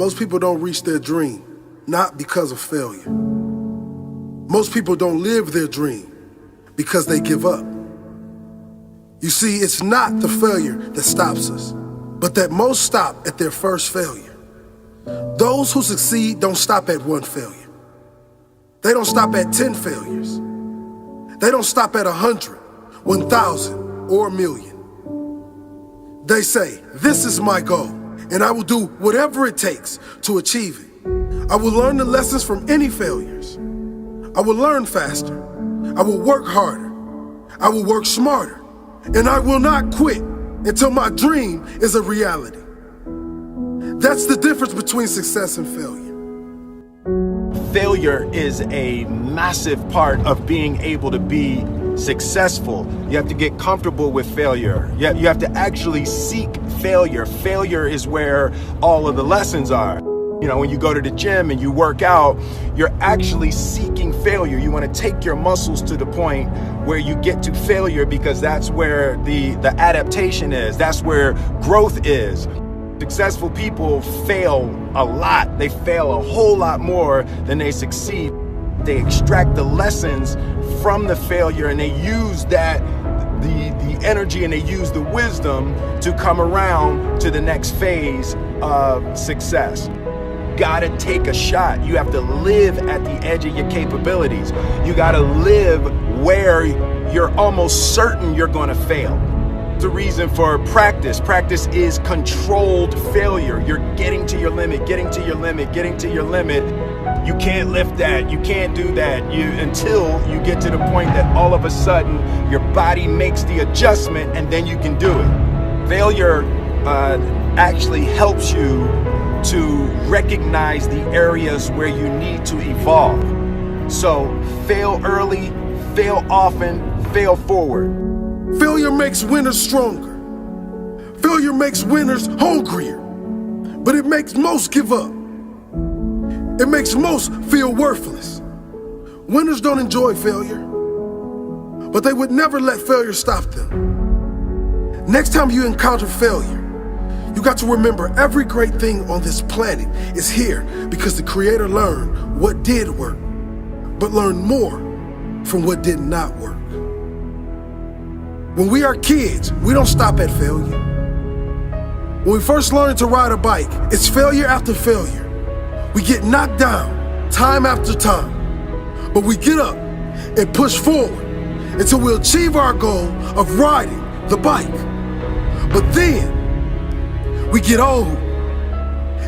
Most people don't reach their dream, not because of failure. Most people don't live their dream because they give up. You see, it's not the failure that stops us, but that most stop at their first failure. Those who succeed don't stop at one failure. They don't stop at 10 failures. They don't stop at 100, 1,000, or a million. They say, this is my goal, and I will do whatever it takes to achieve it. I will learn the lessons from any failures. I will learn faster. I will work harder. I will work smarter. And I will not quit until my dream is a reality. That's the difference between success and failure. Failure is a massive part of being able to be successful. You have to get comfortable with failure. You have to actually seek failure. Failure is where all of the lessons are. You know, when you go to the gym and you work out, you're actually seeking failure. You want to take your muscles to the point where you get to failure, because that's where the adaptation is. That's where growth is. Successful people fail a lot. They fail a whole lot more than they succeed. They extract the lessons from the failure, and they use that, the energy, and they use the wisdom to come around to the next phase of success. Gotta take a shot. You have to live at the edge of your capabilities. You gotta live where you're almost certain you're gonna fail. The reason for practice. Practice is controlled failure. You're getting to your limit, getting to your limit, getting to your limit. You can't lift that, you can't do that, until you get to the point that all of a sudden your body makes the adjustment, and then you can do it. Failure actually helps you to recognize the areas where you need to evolve. So fail early, fail often, fail forward. Failure makes winners stronger. Failure makes winners hungrier. But it makes most give up. It makes most feel worthless. Winners don't enjoy failure, but they would never let failure stop them. Next time you encounter failure, you got to remember every great thing on this planet is here because the Creator learned what did work, but learned more from what did not work. When we are kids, we don't stop at failure. When we first learn to ride a bike, it's failure after failure. We get knocked down time after time, but we get up and push forward until we achieve our goal of riding the bike. But then we get old,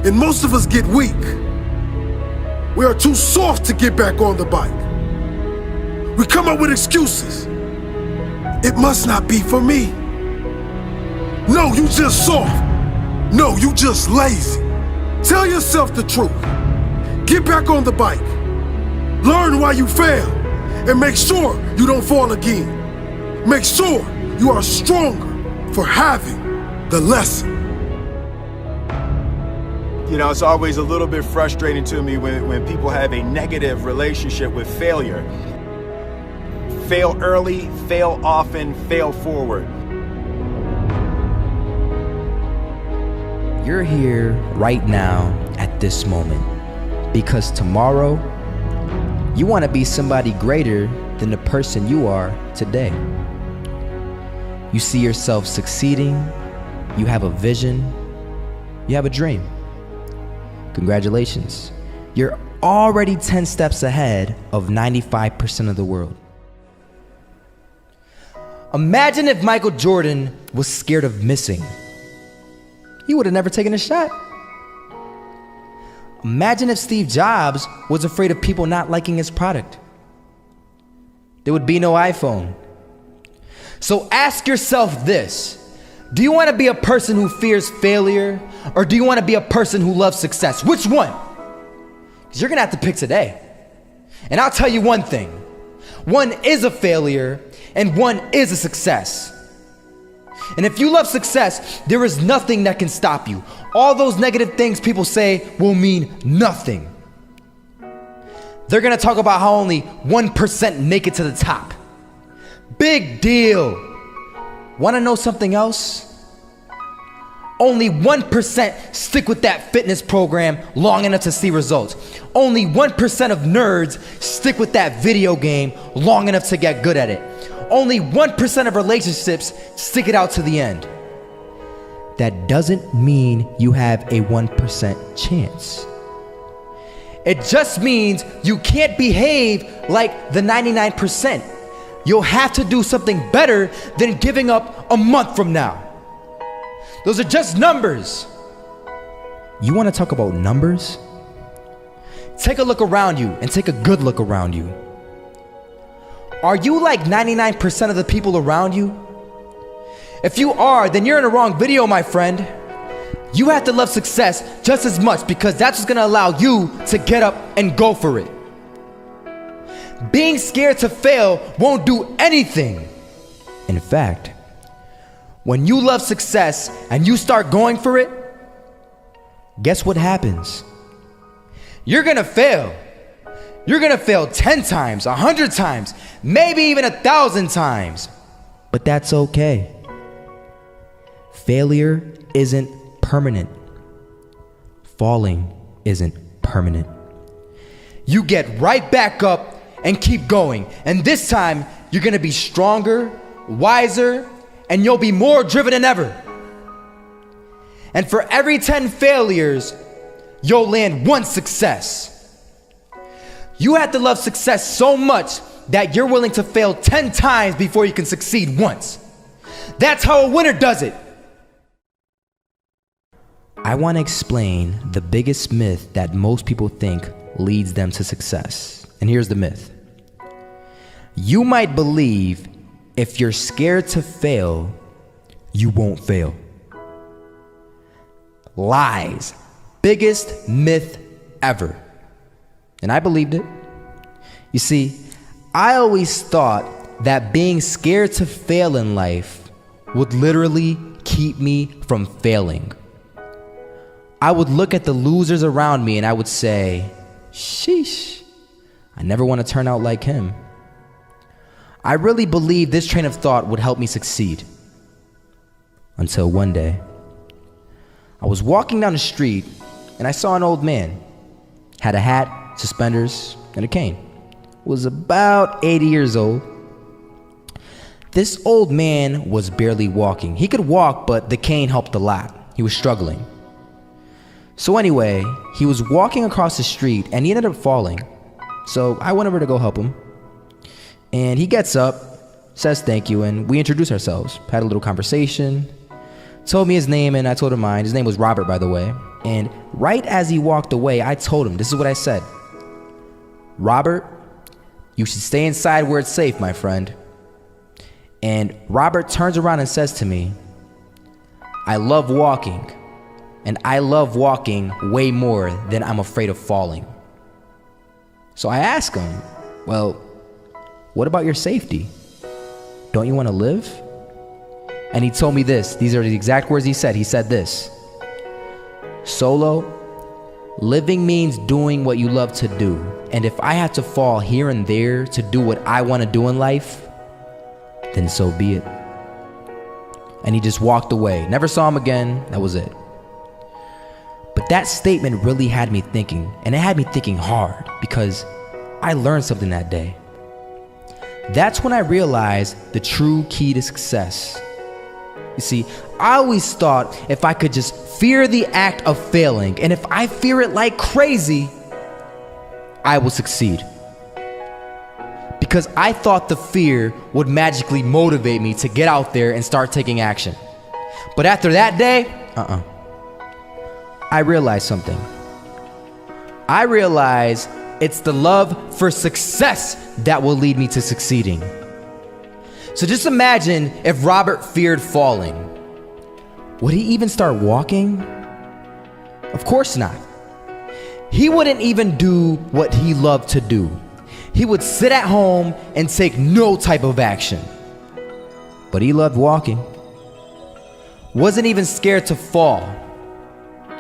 and most of us get weak. We are too soft to get back on the bike. We come up with excuses. It must not be for me. No, you just soft. No, you just lazy. Tell yourself the truth. Get back on the bike. Learn why you failed, and make sure you don't fall again. Make sure you are stronger for having the lesson. You know, it's always a little bit frustrating to me when people have a negative relationship with failure. Fail early, fail often, fail forward. You're here right now at this moment because tomorrow you want to be somebody greater than the person you are today. You see yourself succeeding, you have a vision, you have a dream. Congratulations. You're already 10 steps ahead of 95% of the world. Imagine if Michael Jordan was scared of missing. He would have never taken a shot. Imagine if Steve Jobs was afraid of people not liking his product. There would be no iPhone. So ask yourself this. Do you want to be a person who fears failure, or do you want to be a person who loves success? Which one? Because you're going to have to pick today. And I'll tell you one thing. One is a failure, and one is a success. And if you love success, there is nothing that can stop you. All those negative things people say will mean nothing. They're going to talk about how only 1% make it to the top. Big deal. Want to know something else? Only 1% stick with that fitness program long enough to see results. Only 1% of nerds stick with that video game long enough to get good at it. Only 1% of relationships stick it out to the end. That doesn't mean you have a 1% chance. It just means you can't behave like the 99%. You'll have to do something better than giving up a month from now. Those are just numbers. You want to talk about numbers? Take a look around you and take a good look around you. Are you like 99% of the people around you? If you are, then you're in the wrong video, my friend. You have to love success just as much because that's what's gonna allow you to get up and go for it. Being scared to fail won't do anything. In fact, when you love success and you start going for it, guess what happens? You're gonna fail. You're gonna fail 10 times, 100 times, maybe even 1,000 times. But that's okay. Failure isn't permanent. Falling isn't permanent. You get right back up and keep going. And this time, you're gonna be stronger, wiser, and you'll be more driven than ever. And for every 10 failures, you'll land one success. You have to love success so much that you're willing to fail 10 times before you can succeed once. That's how a winner does it. I want to explain the biggest myth that most people think leads them to success. And here's the myth. You might believe if you're scared to fail, you won't fail. Lies. Biggest myth ever. And I believed it. You see, I always thought that being scared to fail in life would literally keep me from failing. I would look at the losers around me and I would say, sheesh, I never want to turn out like him. I really believed this train of thought would help me succeed. Until one day, I was walking down the street and I saw an old man. Had a hat, suspenders, and a cane. Was about 80 years old. This old man was barely walking. He could walk, but the cane helped a lot. He was struggling. So anyway, he was walking across the street and he ended up falling. So I went over to go help him. And he gets up, says thank you, and we introduced ourselves. Had a little conversation. Told me his name and I told him mine. His name was Robert, by the way. And right as he walked away, I told him, this is what I said. Robert, you should stay inside where it's safe, my friend. And Robert turns around and says to me, I love walking. And I love walking way more than I'm afraid of falling. So I asked him, well, what about your safety? Don't you want to live? And he told me this. These are the exact words he said. He said this. Solo, living means doing what you love to do. And if I have to fall here and there to do what I want to do in life, then so be it. And he just walked away. Never saw him again. That was it. But that statement really had me thinking, and it had me thinking hard because I learned something that day. That's when I realized the true key to success. You see, I always thought if I could just fear the act of failing, and if I fear it like crazy, I will succeed. Because I thought the fear would magically motivate me to get out there and start taking action. But after that day, I realized something. I realized it's the love for success that will lead me to succeeding. So just imagine if Robert feared falling. Would he even start walking? Of course not. He wouldn't even do what he loved to do. He would sit at home and take no type of action. But he loved walking. Wasn't even scared to fall.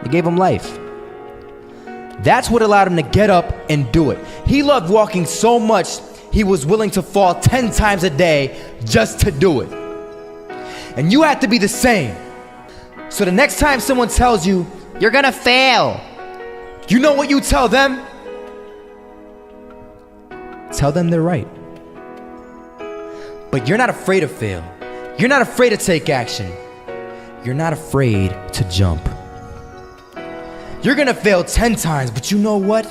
It gave him life. That's what allowed him to get up and do it. He loved walking so much, he was willing to fall 10 times a day just to do it. And you have to be the same. So the next time someone tells you, you're gonna fail, you know what you tell them? Tell them they're right. But you're not afraid to fail. You're not afraid to take action. You're not afraid to jump. You're gonna fail 10 times, but you know what?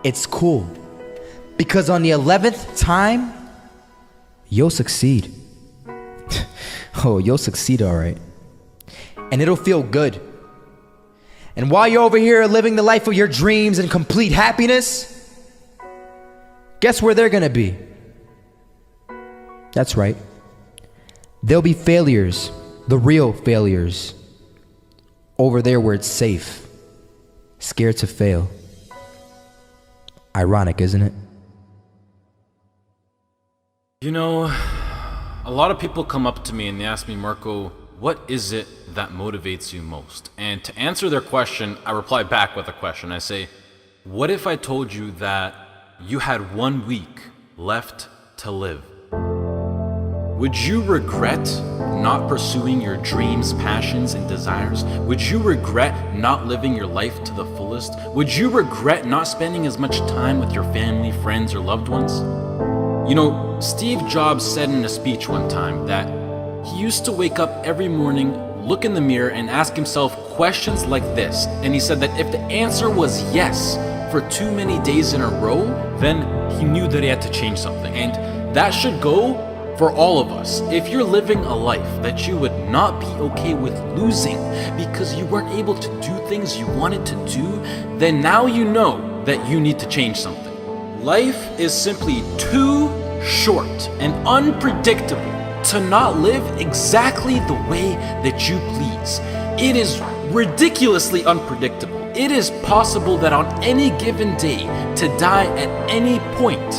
It's cool. Because on the 11th time, you'll succeed. Oh, you'll succeed, all right. And it'll feel good. And while you're over here living the life of your dreams and complete happiness, guess where they're gonna be? That's right. They'll be failures, the real failures, over there where it's safe, scared to fail. Ironic, isn't it? You know, a lot of people come up to me and they ask me, Marco, what is it that motivates you most? And to answer their question, I reply back with a question. I say, what if I told you that you had 1 week left to live? Would you regret not pursuing your dreams, passions, and desires? Would you regret not living your life to the fullest? Would you regret not spending as much time with your family, friends, or loved ones? You know, Steve Jobs said in a speech one time that he used to wake up every morning, look in the mirror, and ask himself questions like this. And he said that if the answer was yes for too many days in a row, then he knew that he had to change something. And that should go for all of us. If you're living a life that you would not be okay with losing because you weren't able to do things you wanted to do, then now you know that you need to change something. Life is simply too short and unpredictable to not live exactly the way that you please. It is ridiculously unpredictable. It is possible that on any given day to die at any point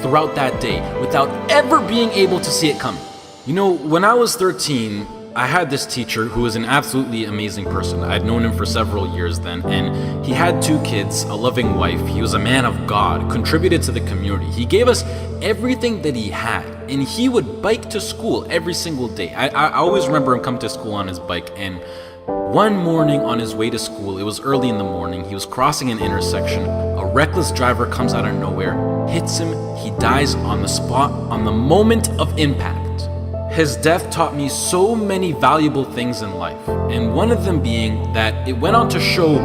throughout that day without ever being able to see it coming. You know, when I was 13, I had this teacher who was an absolutely amazing person. I'd known him for several years then, and he had 2 kids, a loving wife. He was a man of God, contributed to the community. He gave us everything that he had, and he would bike to school every single day. I always remember him come to school on his bike, and one morning on his way to school, it was early in the morning, he was crossing an intersection. A reckless driver comes out of nowhere, hits him, he dies on the spot, on the moment of impact. His death taught me so many valuable things in life, and one of them being that it went on to show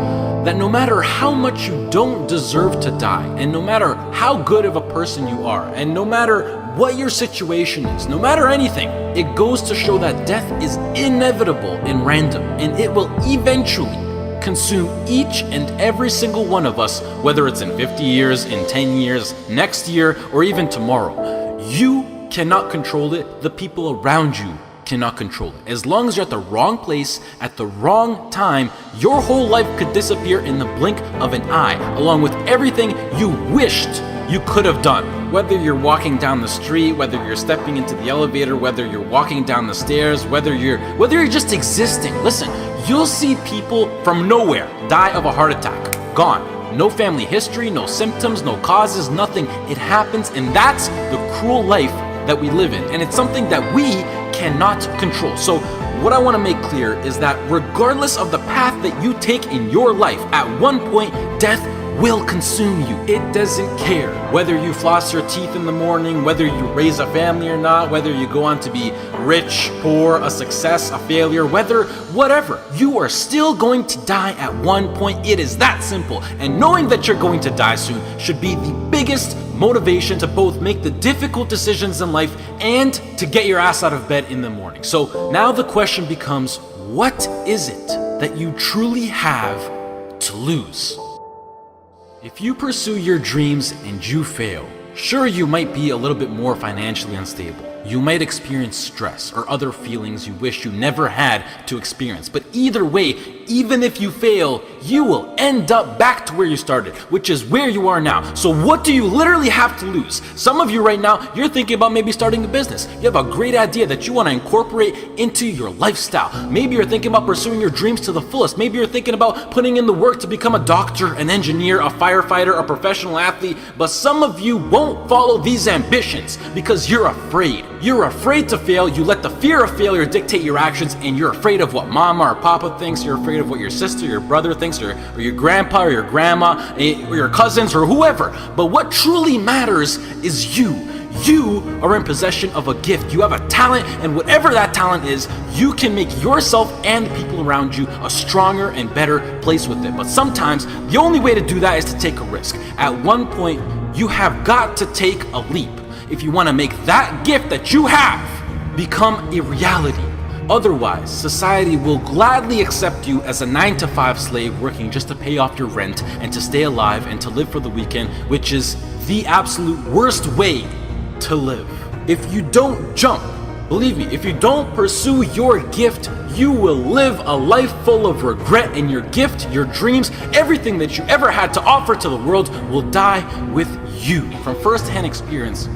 that no matter how much you don't deserve to die, and no matter how good of a person you are, and no matter what your situation is, no matter anything, it goes to show that death is inevitable and random, and it will eventually consume each and every single one of us, whether it's in 50 years, in 10 years, next year, or even tomorrow. You cannot control it. The people around you cannot control it. As long as you're at the wrong place at the wrong time, your whole life could disappear in the blink of an eye, along with everything you wished you could have done. Whether you're walking down the street, whether you're stepping into the elevator, whether you're walking down the stairs, whether you're just existing. Listen, you'll see people from nowhere die of a heart attack. Gone. No family history, no symptoms, no causes, nothing. It happens, and that's the cruel life that we live in, and it's something that we cannot control. So what I want to make clear is that regardless of the path that you take in your life, at one point death will consume you. It doesn't care whether you floss your teeth in the morning, whether you raise a family or not, whether you go on to be rich, poor, a success, a failure, whatever, you are still going to die at one point. It is that simple. And knowing that you're going to die soon should be the biggest motivation to both make the difficult decisions in life and to get your ass out of bed in the morning. So now the question becomes, what is it that you truly have to lose? If you pursue your dreams and you fail, sure, you might be a little bit more financially unstable. You might experience stress or other feelings you wish you never had to experience. But either way, even if you fail, you will end up back to where you started, which is where you are now. So what do you literally have to lose? Some of you right now, you're thinking about maybe starting a business. You have a great idea that you want to incorporate into your lifestyle. Maybe you're thinking about pursuing your dreams to the fullest. Maybe you're thinking about putting in the work to become a doctor, an engineer, a firefighter, a professional athlete. But some of you won't follow these ambitions because you're afraid. You're afraid to fail. You let the fear of failure dictate your actions, and you're afraid of what mama or papa thinks. You're afraid of what your sister, your brother thinks, or your grandpa or your grandma, or your cousins or whoever. But what truly matters is you. You are in possession of a gift. You have a talent, and whatever that talent is, you can make yourself and the people around you a stronger and better place with it. But sometimes the only way to do that is to take a risk. At one point, you have got to take a leap if you want to make that gift that you have become a reality. Otherwise, society will gladly accept you as a 9-to-5 slave working just to pay off your rent and to stay alive and to live for the weekend, which is the absolute worst way to live. If you don't jump, believe me, if you don't pursue your gift, you will live a life full of regret, and your gift, your dreams, everything that you ever had to offer to the world will die with you. From first-hand experience,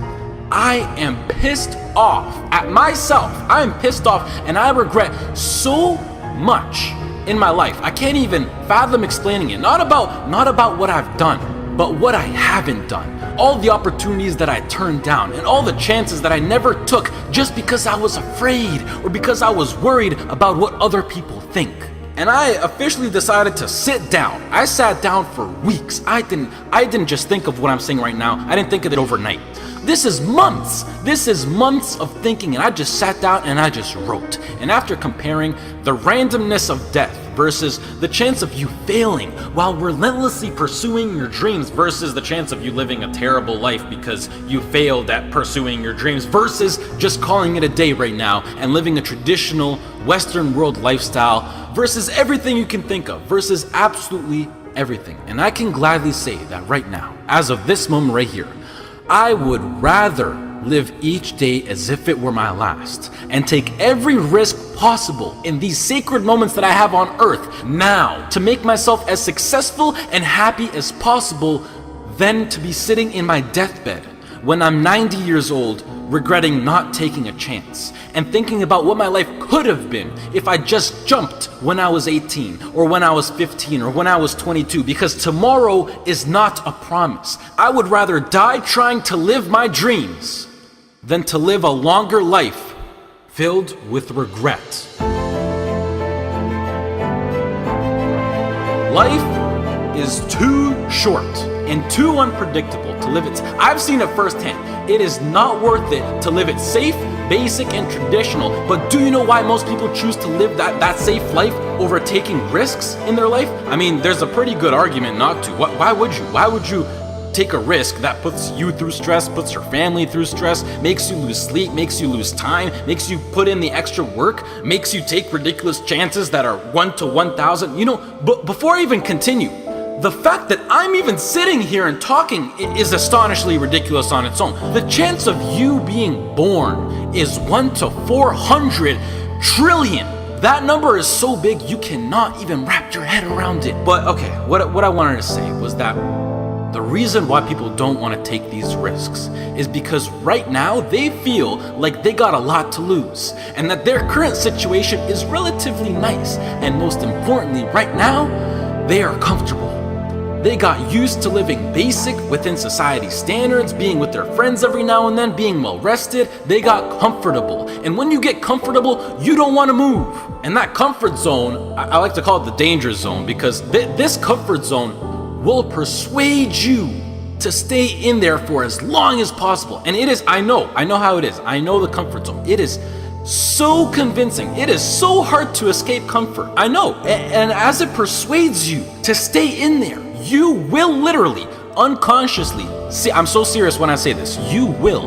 I am pissed off at myself. I am pissed off, and I regret so much in my life. I can't even fathom explaining it. Not about what I've done, but what I haven't done. All the opportunities that I turned down, and all the chances that I never took just because I was afraid or because I was worried about what other people think. And I officially decided to sit down. I sat down for weeks. I didn't just think of what I'm saying right now. I didn't think of it overnight. This is months. This is months of thinking, and I just sat down and I just wrote. And after comparing the randomness of death versus the chance of you failing while relentlessly pursuing your dreams versus the chance of you living a terrible life because you failed at pursuing your dreams versus just calling it a day right now and living a traditional Western world lifestyle versus everything you can think of versus absolutely everything. And I can gladly say that right now, as of this moment right here, I would rather live each day as if it were my last and take every risk possible in these sacred moments that I have on earth now to make myself as successful and happy as possible than to be sitting in my deathbed when I'm 90 years old regretting not taking a chance and thinking about what my life could have been if I just jumped when I was 18 or when I was 15 or when I was 22, because tomorrow is not a promise. I would rather die trying to live my dreams than to live a longer life filled with regret. Life is too short and too unpredictable to live it. I've seen it firsthand. It is not worth it to live it safe, basic, and traditional. But do you know why most people choose to live that safe life over taking risks in their life? I mean, there's a pretty good argument not to. Why would you? Why would you take a risk that puts you through stress, puts your family through stress, makes you lose sleep, makes you lose time, makes you put in the extra work, makes you take ridiculous chances that are 1 to 1,000? You know, but before I even continue, the fact that I'm even sitting here and talking is astonishingly ridiculous on its own. The chance of you being born is 1 to 400 trillion. That number is so big you cannot even wrap your head around it. But okay, what I wanted to say was that the reason why people don't want to take these risks is because right now they feel like they got a lot to lose and that their current situation is relatively nice. And most importantly, right now, they are comfortable. They got used to living basic within society standards, being with their friends every now and then, being well rested. They got comfortable. And when you get comfortable, you don't want to move. And that comfort zone, I like to call it the danger zone, because this comfort zone will persuade you to stay in there for as long as possible. And it is, I know how it is. I know the comfort zone. It is so convincing. It is so hard to escape comfort. I know. And as it persuades you to stay in there, you will literally, unconsciously, see, I'm so serious when I say this, you will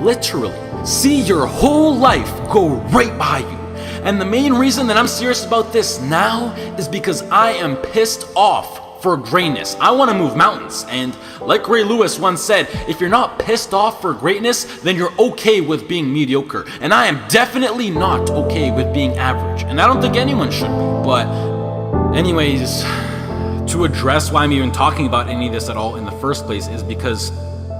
literally see your whole life go right by you. And the main reason that I'm serious about this now is because I am pissed off for greatness. I want to move mountains. And like Ray Lewis once said, if you're not pissed off for greatness, then you're okay with being mediocre. And I am definitely not okay with being average. And I don't think anyone should be. But Anyways, to address why I'm even talking about any of this at all in the first place is because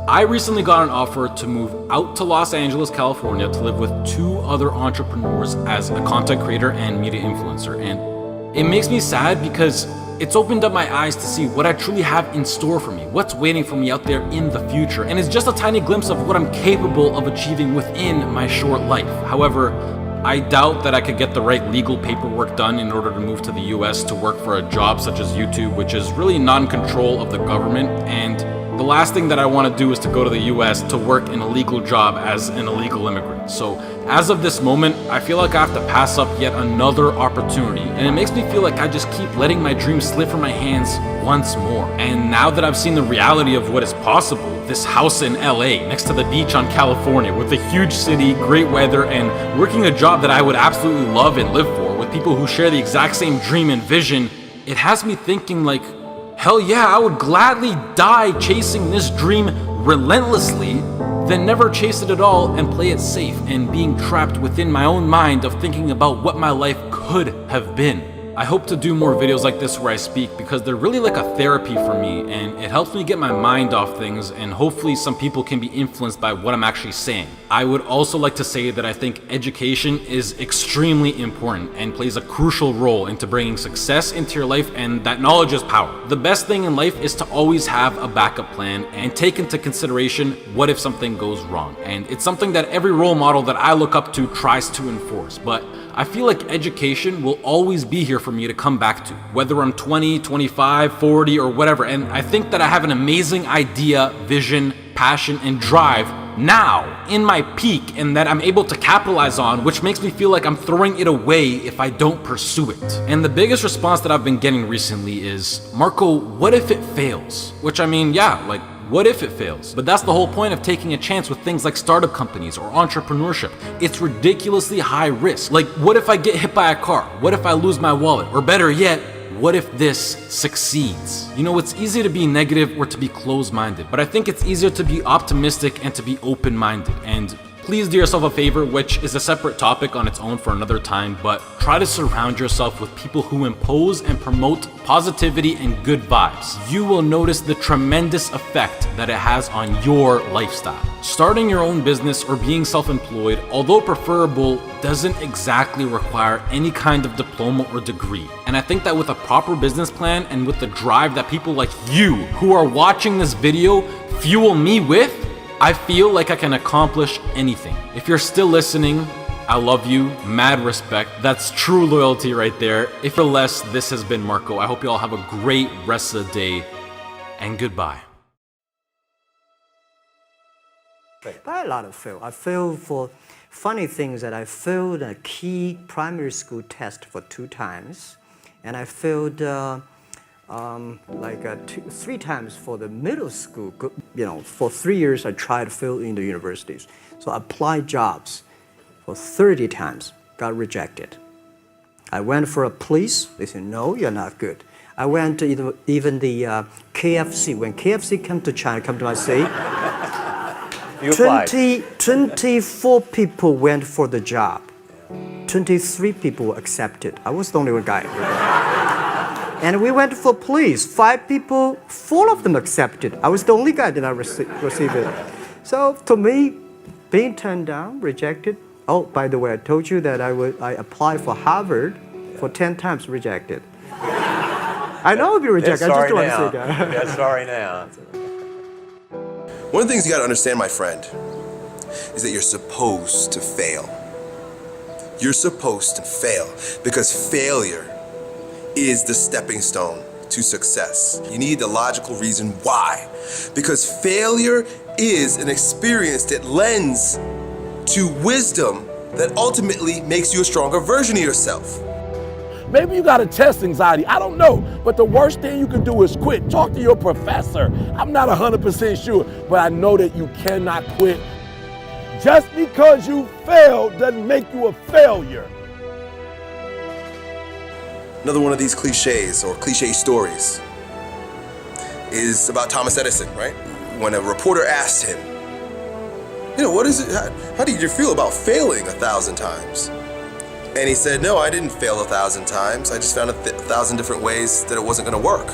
I recently got an offer to move out to Los Angeles, California to live with 2 other entrepreneurs as a content creator and media influencer. And it makes me sad because it's opened up my eyes to see what I truly have in store for me, what's waiting for me out there in the future. And it's just a tiny glimpse of what I'm capable of achieving within my short life. However, I doubt that I could get the right legal paperwork done in order to move to the US to work for a job such as YouTube, which is really not in control of the government. And the last thing that I want to do is to go to the US to work in a legal job as an illegal immigrant. So as of this moment, I feel like I have to pass up yet another opportunity, and it makes me feel like I just keep letting my dreams slip from my hands once more. And now that I've seen the reality of what is possible, this house in LA next to the beach on California with a huge city, great weather, and working a job that I would absolutely love and live for with people who share the exact same dream and vision, it has me thinking like, hell yeah, I would gladly die chasing this dream relentlessly than never chase it at all and play it safe and being trapped within my own mind of thinking about what my life could have been. I hope to do more videos like this where I speak because they're really like a therapy for me, and it helps me get my mind off things, and hopefully some people can be influenced by what I'm actually saying. I would also like to say that I think education is extremely important and plays a crucial role into bringing success into your life, and that knowledge is power. The best thing in life is to always have a backup plan and take into consideration what if something goes wrong. And it's something that every role model that I look up to tries to enforce, but I feel like education will always be here for me to come back to, whether I'm 20, 25, 40, or whatever. And I think that I have an amazing idea, vision, passion, and drive now in my peak, and that I'm able to capitalize on, which makes me feel like I'm throwing it away if I don't pursue it. And the biggest response that I've been getting recently is, Marco, what if it fails? Which I mean, yeah, like, what if it fails? But that's the whole point of taking a chance with things like startup companies or entrepreneurship. It's ridiculously high risk. Like, what if I get hit by a car? What if I lose my wallet? Or better yet, what if this succeeds? You know, it's easy to be negative or to be closed-minded, but I think it's easier to be optimistic and to be open-minded. And please do yourself a favor, which is a separate topic on its own for another time, but try to surround yourself with people who impose and promote positivity and good vibes. You will notice the tremendous effect that it has on your lifestyle. Starting your own business or being self-employed, although preferable, doesn't exactly require any kind of diploma or degree. And I think that with a proper business plan and with the drive that people like you who are watching this video fuel me with, I feel like I can accomplish anything. If you're still listening, I love you, mad respect. That's true loyalty right there. If you're less, this has been Marco. I hope you all have a great rest of the day, and goodbye. By a lot of fail. I failed for funny things that I failed a key primary school test for 2 times, and I failed 3 times for the middle school. You know, for 3 years I tried to fill in the universities. So I applied jobs for 30 times, got rejected. I went for a police, they said, no, you're not good. I went to even the KFC. When KFC came to China, come to my city, 24 people went for the job. 23 people were accepted. I was the only one guy. And we went for police. 5 people, 4 of them accepted. I was the only guy that I received it. So to me, being turned down, rejected. Oh, by the way, I told you that I applied for Harvard for 10 times, rejected. I know I'll be rejected. I just don't want to say that. Yeah, sorry now. One of the things you gotta understand, my friend, is that you're supposed to fail. You're supposed to fail because failure is the stepping stone to success. You need the logical reason why. Because failure is an experience that lends to wisdom that ultimately makes you a stronger version of yourself. Maybe you got a test anxiety, I don't know, but the worst thing you can do is quit. Talk to your professor. I'm not 100% sure, but I know that you cannot quit. Just because you failed doesn't make you a failure. Another one of these cliches or cliche stories is about Thomas Edison, right? When a reporter asked him, you know, what is it, how did you feel about failing 1,000 times? And he said, no, I didn't fail 1,000 times. I just found 1,000 different ways that it wasn't going to work.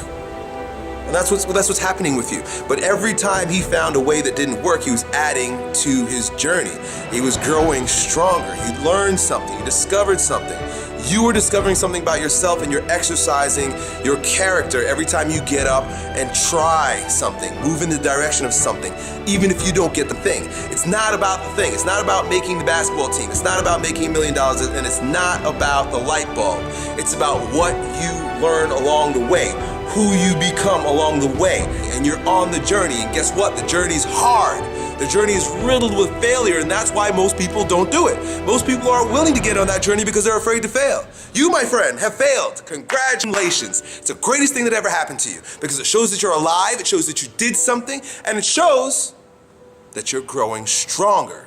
And that's what's happening with you. But every time he found a way that didn't work, he was adding to his journey. He was growing stronger. He learned something. He discovered something. You are discovering something about yourself, and you're exercising your character every time you get up and try something, move in the direction of something, even if you don't get the thing. It's not about the thing. It's not about making the basketball team. It's not about making $1 million, and it's not about the light bulb. It's about what you learn along the way, who you become along the way, and you're on the journey. And guess what? The journey's hard. The journey is riddled with failure, and that's why most people don't do it. Most people aren't willing to get on that journey because they're afraid to fail. You, my friend, have failed. Congratulations. It's the greatest thing that ever happened to you because it shows that you're alive, it shows that you did something, and it shows that you're growing stronger.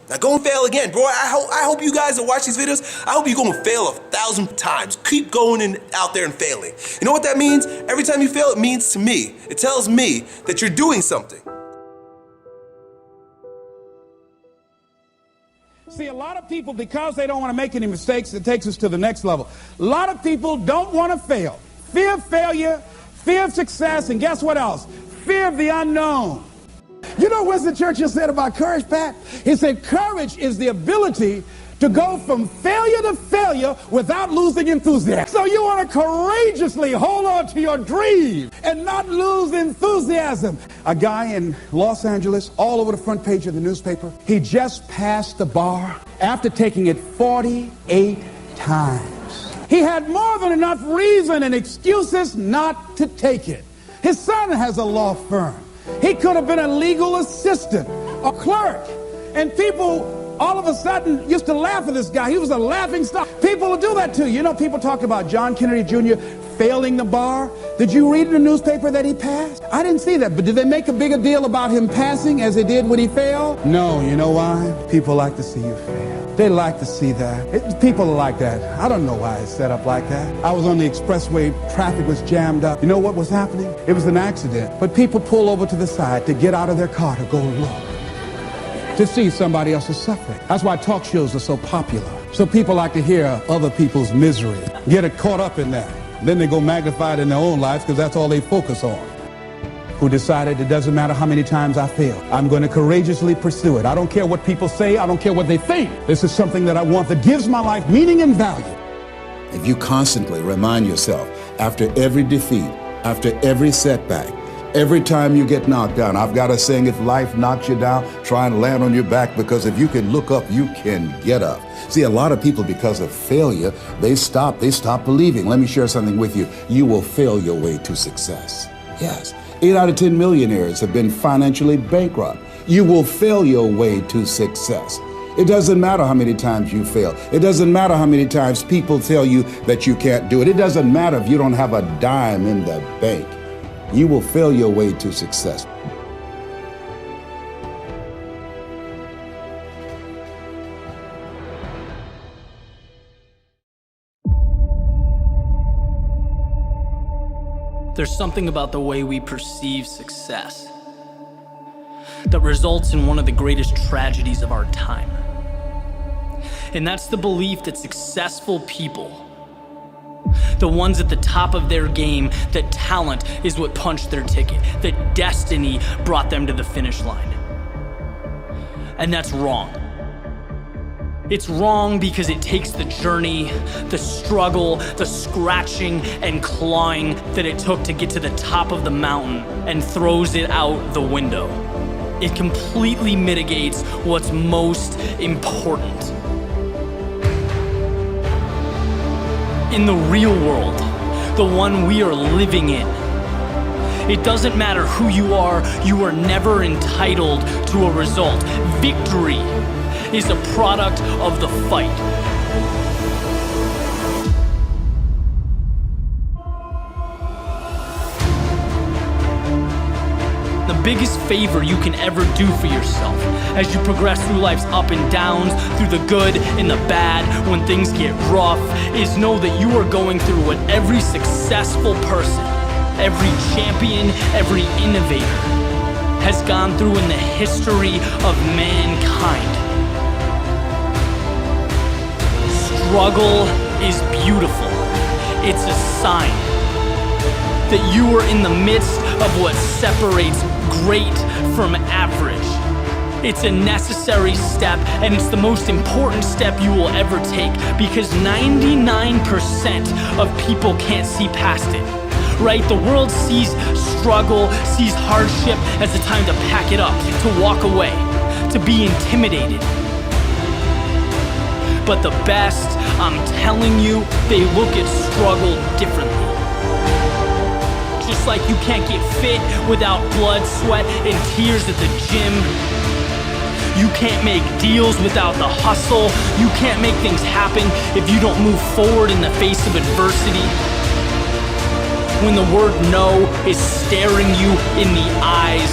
Now go and fail again. Bro, I hope you guys that watch these videos, I hope you go and fail 1,000 times. Keep going out there and failing. You know what that means? Every time you fail, it means to me, it tells me that you're doing something. See, a lot of people, because they don't want to make any mistakes, it takes us to the next level. A lot of people don't want to fail. Fear of failure, fear of success, and guess what else? Fear of the unknown. You know what Winston Churchill said about courage, Pat? He said, courage is the ability to go from failure to failure without losing enthusiasm. So you want to courageously hold on to your dream and not lose enthusiasm. A guy in Los Angeles, all over the front page of the newspaper, he just passed the bar after taking it 48 times. He had more than enough reason and excuses not to take it. His son has a law firm. He could have been a legal assistant, a clerk, and people all of a sudden used to laugh at this guy. He was a laughing stock. People will do that to you. You know, people talk about John Kennedy Jr. failing the bar. Did you read in the newspaper that he passed? I didn't see that, but did they make a bigger deal about him passing as they did when he failed? No, you know why? People like to see you fail. They like to see that. People are like that. I don't know why it's set up like that. I was on the expressway, traffic was jammed up. You know what was happening? It was an accident. But people pull over to the side to get out of their car to go look, to see somebody else's suffering. That's why talk shows are so popular. So people like to hear other people's misery, get it caught up in that. Then they go magnify it in their own lives because that's all they focus on. Who decided it doesn't matter how many times I fail. I'm going to courageously pursue it. I don't care what people say. I don't care what they think. This is something that I want that gives my life meaning and value. If you constantly remind yourself after every defeat, after every setback, every time you get knocked down, I've got a saying, if life knocks you down, try and land on your back, because if you can look up, you can get up. See, a lot of people, because of failure, they stop believing. Let me share something with you. You will fail your way to success. Yes, 8 out of 10 millionaires have been financially bankrupt. You will fail your way to success. It doesn't matter how many times you fail. It doesn't matter how many times people tell you that you can't do it. It doesn't matter if you don't have a dime in the bank. You will fail your way to success. There's something about the way we perceive success that results in one of the greatest tragedies of our time. And that's the belief that successful people, the ones at the top of their game, that talent is what punched their ticket, that destiny brought them to the finish line. And that's wrong. It's wrong because it takes the journey, the struggle, the scratching and clawing that it took to get to the top of the mountain and throws it out the window. It completely mitigates what's most important. In the real world, the one we are living in, it doesn't matter who you are never entitled to a result. Victory is a product of the fight. The biggest favor you can ever do for yourself as you progress through life's up and downs, through the good and the bad, when things get rough, is know that you are going through what every successful person, every champion, every innovator has gone through in the history of mankind. Struggle is beautiful. It's a sign that you are in the midst of what separates great from average. It's a necessary step, and it's the most important step you will ever take, because 99% of people can't see past it. Right? The world sees struggle, sees hardship as a time to pack it up, to walk away, to be intimidated. But the best, I'm telling you, they look at struggle differently. Just like you can't get fit without blood, sweat, and tears at the gym. You can't make deals without the hustle. You can't make things happen if you don't move forward in the face of adversity. When the word no is staring you in the eyes,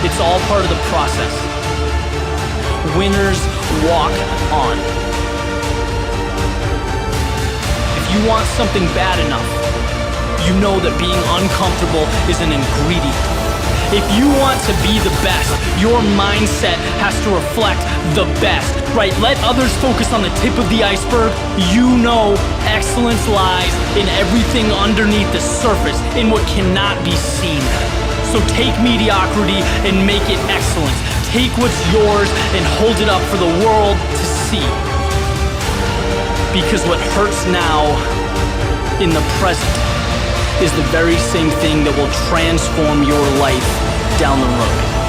it's all part of the process. Winners walk on. If you want something bad enough, you know that being uncomfortable is an ingredient. If you want to be the best, your mindset has to reflect the best, right? Let others focus on the tip of the iceberg. You know excellence lies in everything underneath the surface, in what cannot be seen. So take mediocrity and make it excellence. Take what's yours and hold it up for the world to see. Because what hurts now in the present is the very same thing that will transform your life down the road.